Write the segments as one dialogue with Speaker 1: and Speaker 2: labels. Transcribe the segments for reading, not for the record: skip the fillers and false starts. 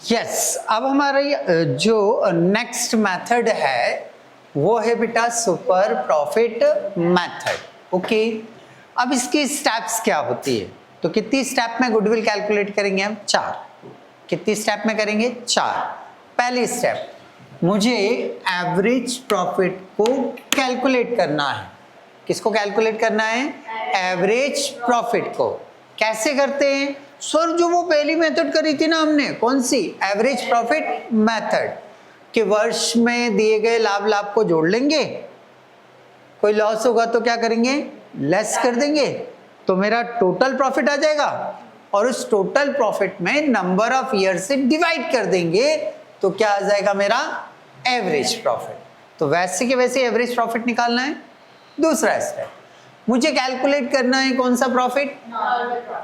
Speaker 1: Yes अब हमारी जो नेक्स्ट मेथड है वो है बेटा सुपर प्रॉफिट मेथड। ओके, अब इसकी स्टेप्स क्या होती है? तो कितनी स्टेप में गुडविल कैलकुलेट करेंगे हम? 4। कितनी स्टेप में करेंगे? 4। पहली स्टेप, मुझे एवरेज प्रॉफिट को कैलकुलेट करना है। किसको कैलकुलेट करना है? एवरेज प्रॉफिट को। कैसे करते हैं सर? जो वो पहली मेथड करी थी ना हमने, कौन सी? Average profit method. कि वर्ष में दिए गए लाभ को जोड़ लेंगे, कोई लॉस होगा तो क्या करेंगे? लेस कर देंगे, तो मेरा टोटल प्रॉफिट आ जाएगा, और उस टोटल प्रॉफिट में नंबर ऑफ ईयर से डिवाइड कर देंगे, तो क्या आ जाएगा? मेरा एवरेज प्रॉफिट। तो वैसे के वैसे एवरेज प्रॉफिट निकालना है। दूसरा स्टेप, मुझे कैलकुलेट करना है कौन सा प्रॉफिट?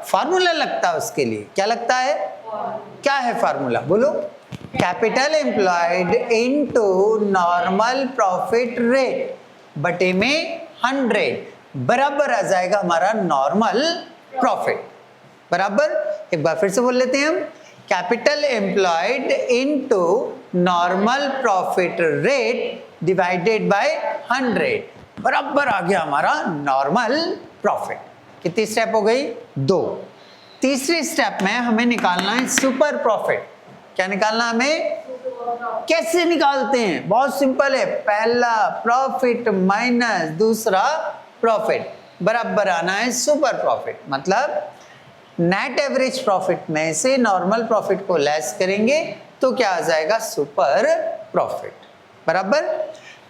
Speaker 1: फार्मूला लगता है उसके लिए। क्या लगता है? क्या है फार्मूला? बोलो। Capital employed into normal profit rate बटे में 100 बराबर आ जाएगा हमारा नॉर्मल प्रॉफिट। बराबर, एक बार फिर से बोल लेते हैं हम। Capital employed into normal profit rate divided by 100 बराबर आ गया हमारा नॉर्मल प्रॉफिट। कितनी स्टेप हो गई? 2। तीसरी स्टेप में हमें निकालना है सुपर प्रॉफिट। क्या निकालना हमें? कैसे निकालते हैं? बहुत सिंपल है। पहला प्रॉफिट माइनस दूसरा प्रॉफिट बराबर आना है सुपर प्रॉफिट। मतलब नेट एवरेज प्रॉफिट में से नॉर्मल प्रॉफिट को लेस करेंगे तो क्या आ जाएगा? Super profit. बराबर।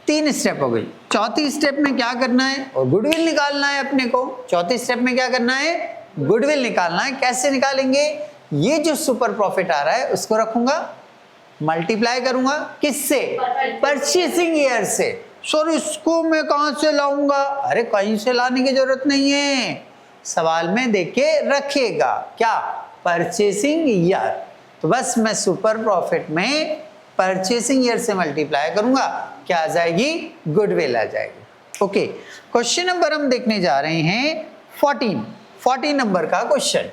Speaker 1: 3 स्टेप हो गई। चौथी स्टेप में क्या करना है? और गुडविल निकालना है अपने को। चौथी स्टेप में क्या करना है? गुडविल निकालना है। कैसे निकालेंगे? ये जो सुपर प्रॉफिट आ रहा है उसको रखूंगा, मल्टीप्लाई करूंगा किससे? परचेसिंग ईयर से। सर इसको मैं कहां से लाऊंगा? अरे कहीं से लाने की जरूरत नहीं है, सवाल में देके रखिएगा। क्या? Purchasing year. तो बस मैं सुपर प्रॉफिट में परचेसिंग ईयर से मल्टीप्लाई करूंगा, क्या आ जाएगी? गुडविल आ जाएगी। ओके, क्वेश्चन नंबर हम देखने जा रहे हैं 14 नंबर का क्वेश्चन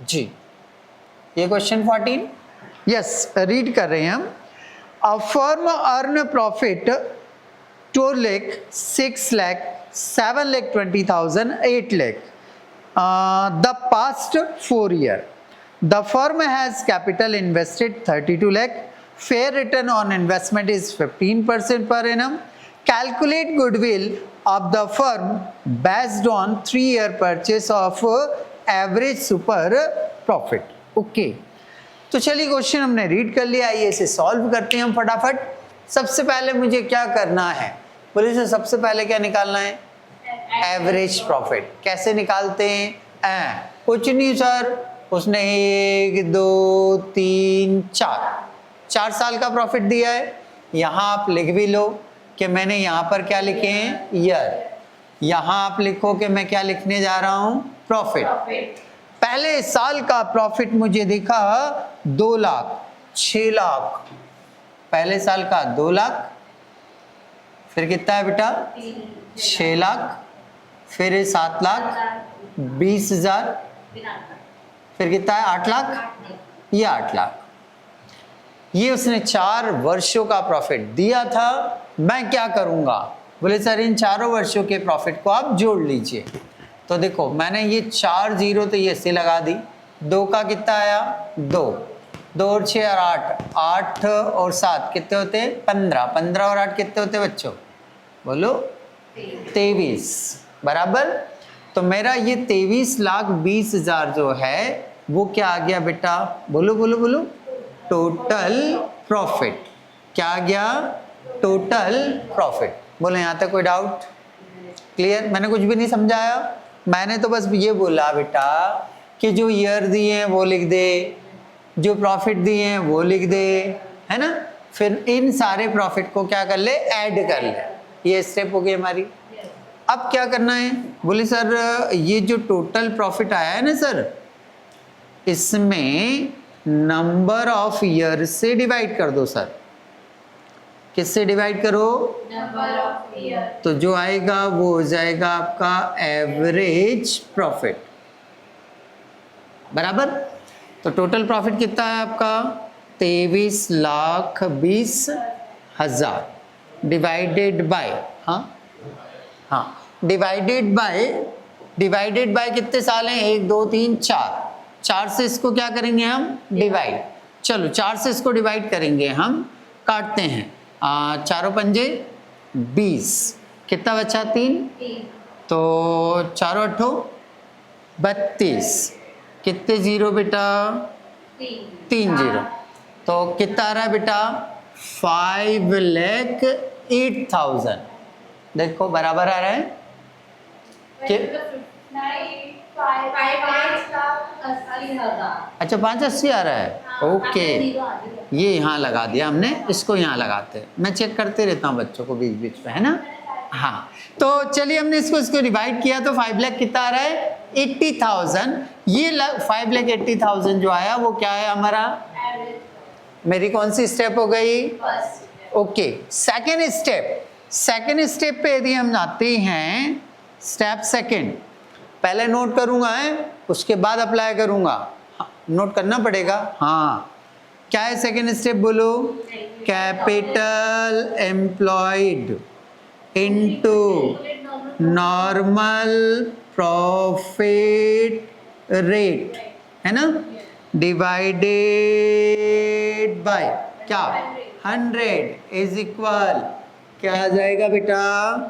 Speaker 1: जी। ये क्वेश्चन 14 यस रीड कर रहे हैं हम। A firm earn profit 2 lakh, 6 lakh, 7 lakh 20,000, 8 lakh the past 4 year. The firm has capital invested 32 lakh. Fair return on investment is 15% per annum. Calculate goodwill of the firm based on 3-year purchase of average super profit. Okay. तो चलिए question हमने read कर लिया, आइए इसे solve करते हैं हम फटाफट। सबसे पहले मुझे क्या करना है? बोले सर सबसे पहले क्या निकालना है? Average profit. कैसे निकालते हैं? कुछ नहीं सर, उसने 1 2 3 4 साल का प्रॉफिट दिया है। यहाँ आप लिख भी लो कि मैंने यहाँ पर क्या लिखे हैं? ईयर। यहाँ आप लिखो कि मैं क्या लिखने जा रहा हूँ? प्रॉफिट। पहले साल का प्रॉफिट मुझे दिखा 2 लाख, 6 लाख। पहले साल का 2 लाख, फिर कितना है बेटा? 6 लाख, फिर 7 लाख 20,000, फिर कितना है? 8 लाख। ये 8 लाख, ये उसने 4 वर्षों का प्रॉफिट दिया था। मैं क्या करूंगा? बोले सर इन 4 वर्षों के प्रॉफिट को आप जोड़ लीजिए। तो देखो मैंने ये 4 जीरो तो ये से लगा दी। 2 का कितना आया? 2 और 6 और 8, 8 और 7 कितने होते हैं? 15। 15 और 8 कितने होते हैं बच्चों? बोलो। 23। बराबर। तो मेरा ये 23,20,000 जो है वो क्या आ गया बेटा? बोलो बोलो बोलो। Total profit. क्या आ गया? Total profit. बोले यहाँ तक कोई डाउट? क्लियर? मैंने कुछ भी नहीं समझाया, मैंने तो बस ये बोला बेटा कि जो ईयर दिए हैं वो लिख दे, जो प्रॉफिट दिए हैं वो लिख दे, है ना? फिर इन सारे प्रॉफिट को क्या कर ले? ऐड कर ले। ये स्टेप हो गई हमारी। अब क्या करना है? बोले सर ये जो टोटल प्रॉफिट आया है ना सर, इसमें नंबर ऑफ ईयर से डिवाइड कर दो सर। किससे डिवाइड करो? Number of year. तो जो आएगा वो हो जाएगा आपका एवरेज प्रॉफिट। बराबर। तो टोटल प्रॉफिट कितना है आपका? 23,20,000 डिवाइडेड बाय, हाँ डिवाइडेड बाय कितने साल हैं, 1 2 3 4 से इसको क्या करेंगे हम, डिवाइड। चलो 4 से इसको डिवाइड करेंगे हम, काटते हैं, 4 पंजे 20, कितना बचा 3, तो 4 8 32, कितने जीरो बेटा, 3 जीरो, तो कितना आ रहा है बेटा 5,08,000। देखो बराबर आ रहा है कि अच्छा 580 आ रहा है, ओके ये यहाँ लगा दिया हमने, इसको यहाँ लगाते हैं, मैं चेक करते रहता हूँ बच्चों को बीच बीच में, है ना। हाँ तो चलिए हमने इसको डिवाइड किया तो 5 लाख कितना आ रहा है, 80,000। ये 5,80,000 जो आया वो क्या है हमारा, मेरी कौन सी स्टेप हो गई, ओके। सेकेंड स्टेप पे यदि हम आते हैं, स्टेप सेकेंड, पहले नोट करूंगा है, उसके बाद अप्लाई करूंगा, नोट करना पड़ेगा। हाँ क्या है सेकेंड स्टेप बोलो, capital employed into normal profit rate, है ना, डिवाइडेड बाय क्या 100 इज इक्वल क्या आ जाएगा बेटा,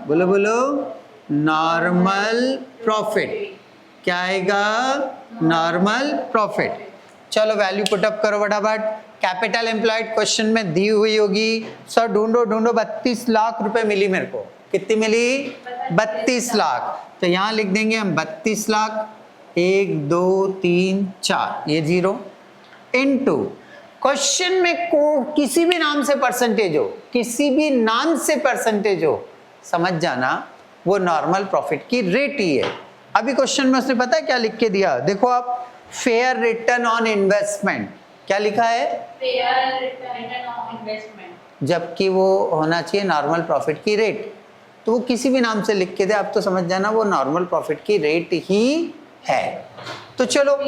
Speaker 1: बोलो बोलो, नॉर्मल प्रॉफिट, क्या आएगा, नॉर्मल प्रॉफिट। चलो वैल्यू पुट अप करो फटाफट, कैपिटल एम्प्लॉयड क्वेश्चन में दी हुई होगी, सर ढूंढो 32 लाख रुपए मिली मेरे को, कितनी मिली, 32 लाख, तो यहां लिख देंगे हम 32 लाख, 1 2 3 4 ये जीरो, इनटू क्वेश्चन में को किसी भी नाम से परसेंटेज हो, किसी भी नाम से परसेंटेज हो, समझ जाना वो नॉर्मल प्रॉफिट की रेट ही है। अभी क्वेश्चन में उसने पता है क्या लिख के दिया, देखो आप, फेयर रिटर्न ऑन इन्वेस्टमेंट, क्या लिखा है, फेयर रिटर्न ऑन इन्वेस्टमेंट, जबकि वो होना चाहिए नॉर्मल प्रॉफिट की रेट, तो वो किसी भी नाम से लिख के दे, आप तो समझ जाना वो नॉर्मल प्रॉफिट की रेट ही है। तो चलो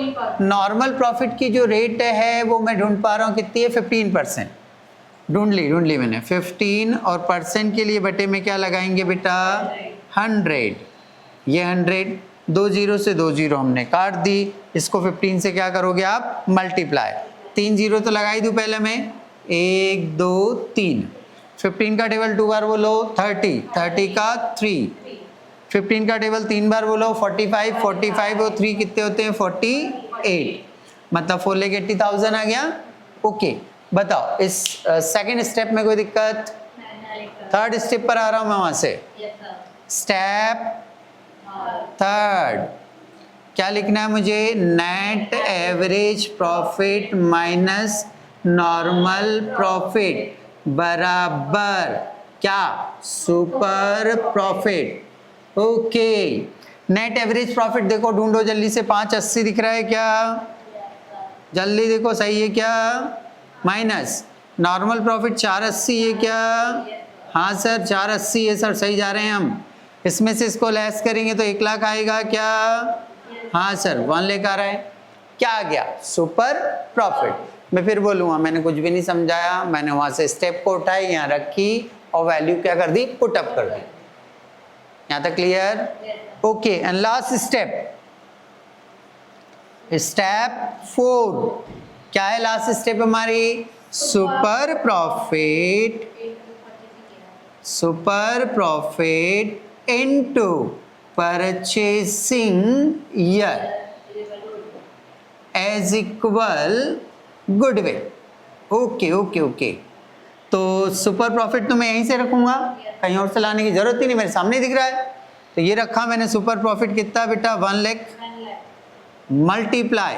Speaker 1: नॉर्मल प्रॉफिट की जो रेट है वो मैं ढूंढ पा रहा हूँ कितनी है, 15%, ढूंढ ली मैंने 15, और परसेंट के लिए बटे में क्या लगाएंगे बेटा 100, ये 100, 2 जीरो से 2 जीरो हमने काट दी, इसको 15 से क्या करोगे आप, मल्टीप्लाई, 3 जीरो तो लगा ही दूं पहले में, 1 2 3, 15 का टेबल 2 बार बोलो 30, 30 का 3, 15 का टेबल 3 बार बोलो 45, 45 और 3 कितने होते हैं 48, मतलब 4,80,000 आ गया। ओके बताओ इस सेकंड स्टेप में कोई दिक्कत, थर्ड स्टेप पर आ रहा हूं मैं वहां से, स्टेप थर्ड क्या लिखना है मुझे, net average profit minus normal profit बराबर क्या, super profit. Okay net average profit देखो ढूंढो जल्दी से, 580 दिख रहा है क्या, जल्दी देखो सही है क्या, माइनस नॉर्मल प्रॉफिट 480 है क्या, हाँ सर 480 है सर, सही जा रहे हैं हम, इसमें से इसको लेस करेंगे तो 1 लाख आएगा क्या, हाँ सर 1 लाख आ रहा है, क्या आ गया, सुपर प्रॉफिट। मैं फिर बोलूँगा मैंने कुछ भी नहीं समझाया, मैंने वहाँ से स्टेप को उठाई यहाँ रखी और वैल्यू क्या कर दी, पुट अप कर दी, यहाँ तक clear, okay. And last step, step 4 क्या है, लास्ट स्टेप हमारी, super profit into purchasing year as equal goodwill. Okay तो सुपर प्रॉफिट तो मैं यहीं से रखूंगा, कहीं और से लाने की जरूरत ही नहीं, मेरे सामने दिख रहा है, तो ये रखा मैंने सुपर प्रॉफिट कितना बेटा 1 lakh multiply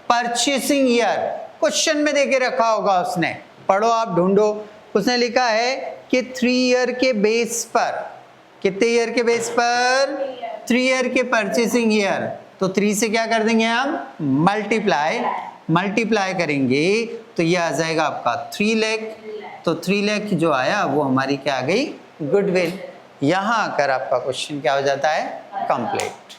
Speaker 1: purchasing year, question में देके रखा होगा उसने, पढ़ो आप ढूंढो, उसने लिखा है कि 3 ईयर के बेस पर, कितने ईयर के बेस पर, 3 ईयर के परचेसिंग ईयर, तो 3 से क्या कर देंगे हम, मल्टीप्लाई करेंगे तो ये आ जाएगा आपका 3 लाख, तो 3 लाख जो आया वो हमारी क्या आ गई, गुडविल। यहाँ आकर आपका क्वेश्चन क्या हो जाता है, कंप्लीट।